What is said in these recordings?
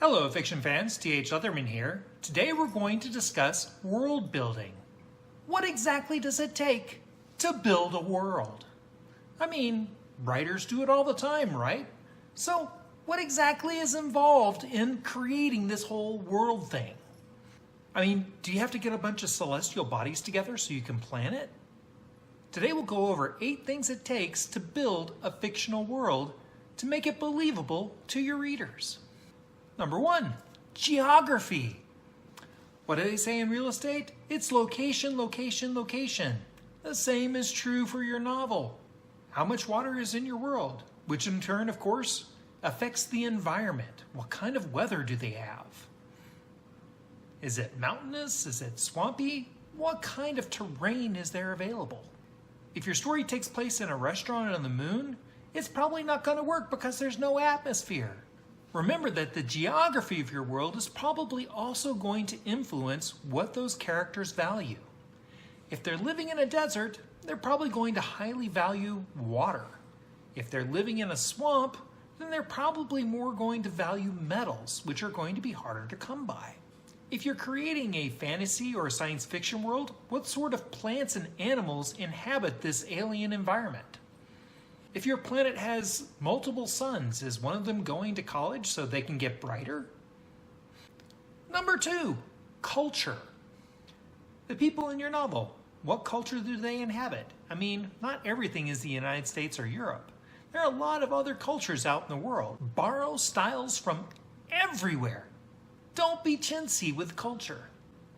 Hello fiction fans, T.H. Leatherman here. Today we're going to discuss world building. What exactly does it take to build a world? I mean, writers do it all the time, right? So what exactly is involved in creating this whole world thing? I mean, do you have to get a bunch of celestial bodies together so you can plan it? Today we'll go over 8 things it takes to build a fictional world to make it believable to your readers. Number 1, geography. What do they say in real estate? It's location, location, location. The same is true for your novel. How much water is in your world? Which in turn, of course, affects the environment. What kind of weather do they have? Is it mountainous? Is it swampy? What kind of terrain is there available? If your story takes place in a restaurant on the moon, it's probably not going to work because there's no atmosphere. Remember that the geography of your world is probably also going to influence what those characters value. If they're living in a desert, they're probably going to highly value water. If they're living in a swamp, then they're probably more going to value metals, which are going to be harder to come by. If you're creating a fantasy or a science fiction world, what sort of plants and animals inhabit this alien environment? If your planet has multiple suns, is one of them going to college so they can get brighter? Number 2, culture. The people in your novel, what culture do they inhabit? I mean, not everything is the United States or Europe. There are a lot of other cultures out in the world. Borrow styles from everywhere. Don't be chintzy with culture.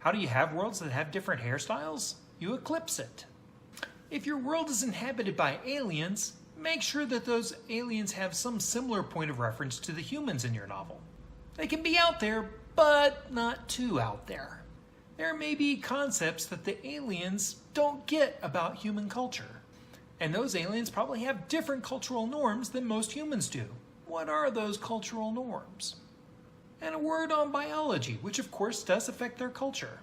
How do you have worlds that have different hairstyles? You eclipse it. If your world is inhabited by aliens, make sure that those aliens have some similar point of reference to the humans in your novel. They can be out there, but not too out there. There may be concepts that the aliens don't get about human culture. And those aliens probably have different cultural norms than most humans do. What are those cultural norms? And a word on biology, which of course does affect their culture.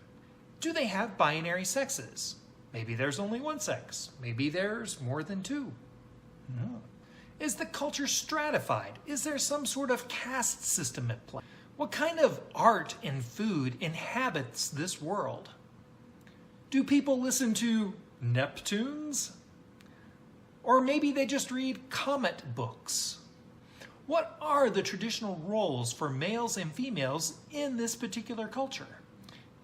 Do they have binary sexes? Maybe there's only one sex. Maybe there's more than 2. No. Is the culture stratified? Is there some sort of caste system at play? What kind of art and food inhabits this world? Do people listen to Neptunes? Or maybe they just read comic books? What are the traditional roles for males and females in this particular culture?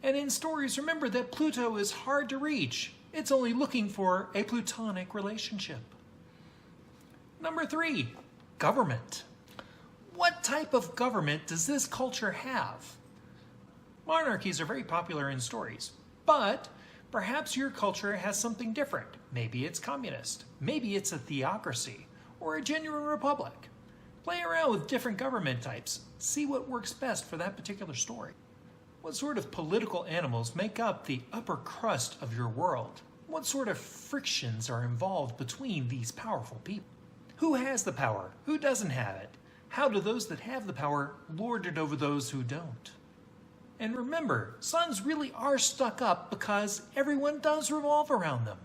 And in stories, remember that Pluto is hard to reach. It's only looking for a plutonic relationship. Number 3, government. What type of government does this culture have? Monarchies are very popular in stories, but perhaps your culture has something different. Maybe it's communist, maybe it's a theocracy, or a genuine republic. Play around with different government types. See what works best for that particular story. What sort of political animals make up the upper crust of your world? What sort of frictions are involved between these powerful people? Who has the power? Who doesn't have it? How do those that have the power lord it over those who don't? And remember, suns really are stuck up because everyone does revolve around them.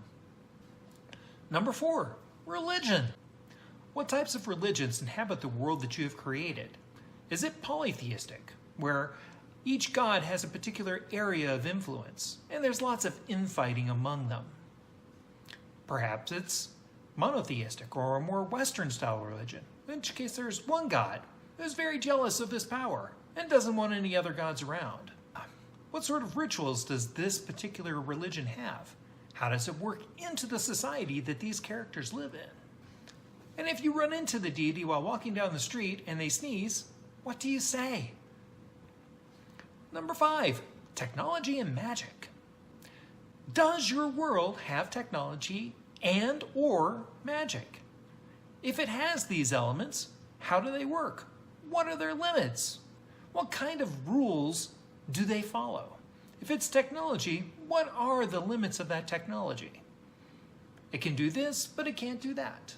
Number 4, religion. What types of religions inhabit the world that you have created? Is it polytheistic, where each god has a particular area of influence, and there's lots of infighting among them? Perhaps it's monotheistic or a more Western style religion, in which case there's one god who's very jealous of his power and doesn't want any other gods around. What sort of rituals does this particular religion have? How does it work into the society that these characters live in? And if you run into the deity while walking down the street and they sneeze, what do you say? Number 5, technology and magic. Does your world have technology and or magic? If it has these elements, how do they work? What are their limits? What kind of rules do they follow? If it's technology, what are the limits of that technology? It can do this, but it can't do that.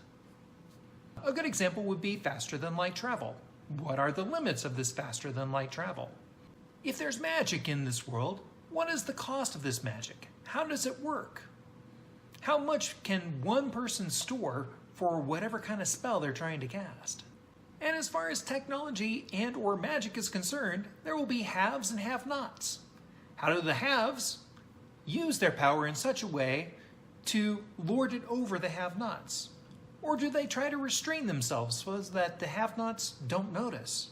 A good example would be faster than light travel. What are the limits of this faster than light travel? If there's magic in this world, what is the cost of this magic? How does it work? How much can one person store for whatever kind of spell they're trying to cast? And as far as technology and or magic is concerned, there will be haves and have-nots. How do the haves use their power in such a way to lord it over the have-nots? Or do they try to restrain themselves so that the have-nots don't notice?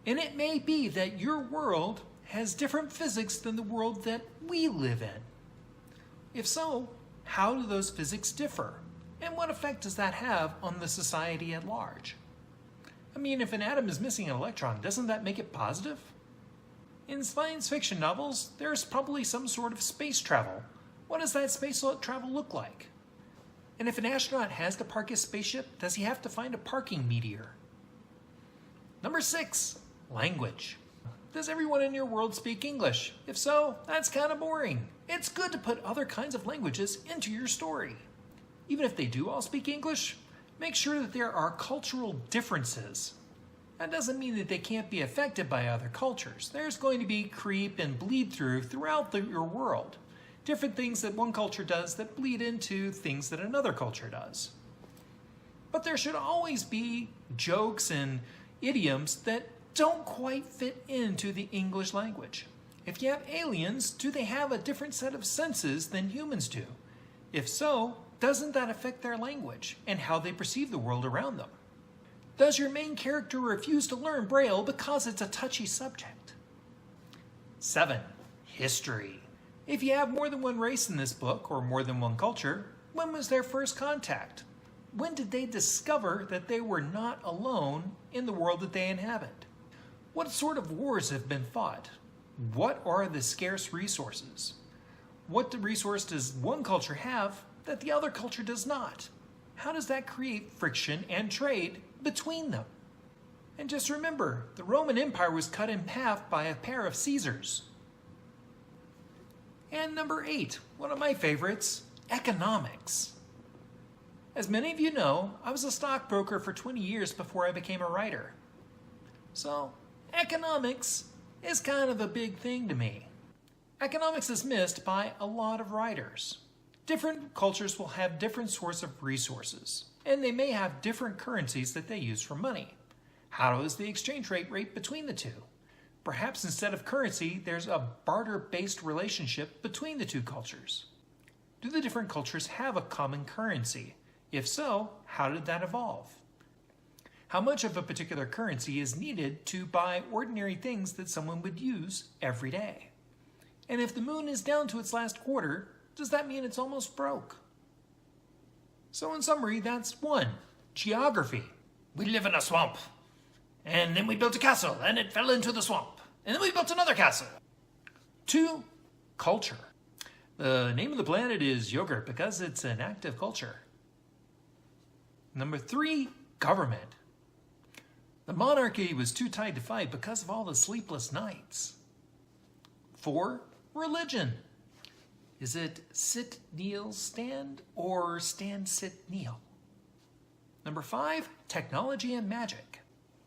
And it may be that your world has different physics than the world that we live in. If so, how do those physics differ? And what effect does that have on the society at large? I mean, if an atom is missing an electron, doesn't that make it positive? In science fiction novels, there's probably some sort of space travel. What does that space travel look like? And if an astronaut has to park his spaceship, does he have to find a parking meteor? Number 6, language. Does everyone in your world speak English? If so, that's kind of boring. It's good to put other kinds of languages into your story. Even if they do all speak English, make sure that there are cultural differences. That doesn't mean that they can't be affected by other cultures. There's going to be creep and bleed through throughout your world. Different things that one culture does that bleed into things that another culture does. But there should always be jokes and idioms that don't quite fit into the English language. If you have aliens, do they have a different set of senses than humans do? If so, doesn't that affect their language and how they perceive the world around them? Does your main character refuse to learn Braille because it's a touchy subject? 7, history. If you have more than one race in this book or more than one culture, when was their first contact? When did they discover that they were not alone in the world that they inhabit? What sort of wars have been fought? What are the scarce resources? What resource does one culture have that the other culture does not? How does that create friction and trade between them? And just remember, the Roman Empire was cut in half by a pair of Caesars. And number 8, one of my favorites, economics. As many of you know, I was a stockbroker for 20 years before I became a writer. So, economics is kind of a big thing to me. Economics is missed by a lot of writers. Different cultures will have different sorts of resources, and they may have different currencies that they use for money. How is the exchange rate between the two? Perhaps instead of currency, there's a barter-based relationship between the two cultures. Do the different cultures have a common currency? If so, how did that evolve? How much of a particular currency is needed to buy ordinary things that someone would use every day? And if the moon is down to its last quarter, does that mean it's almost broke? So in summary, that's 1, geography. We live in a swamp. And then we built a castle, and it fell into the swamp. And then we built another castle. 2, culture. The name of the planet is yogurt because it's an active culture. Number 3, government. The monarchy was too tight to fight because of all the sleepless nights. 4, religion. Is it sit, kneel, stand, or stand, sit, kneel? Number 5, technology and magic.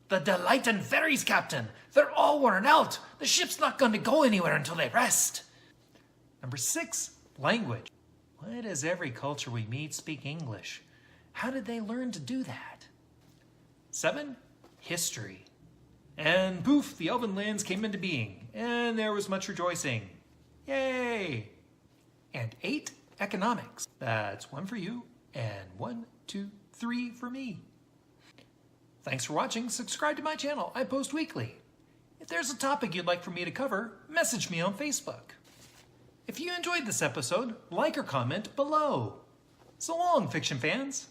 The Delight and Ferries, Captain. They're all worn out. The ship's not going to go anywhere until they rest. Number 6, language. Why does every culture we meet speak English? How did they learn to do that? 7, history. And poof, the elven lands came into being, and there was much rejoicing. Yay! And 8, economics. That's 1 for you, and 1, 2, 3 for me. Thanks for watching. Subscribe to my channel. I post weekly. If there's a topic you'd like for me to cover, message me on Facebook. If you enjoyed this episode, like or comment below. So long, fiction fans.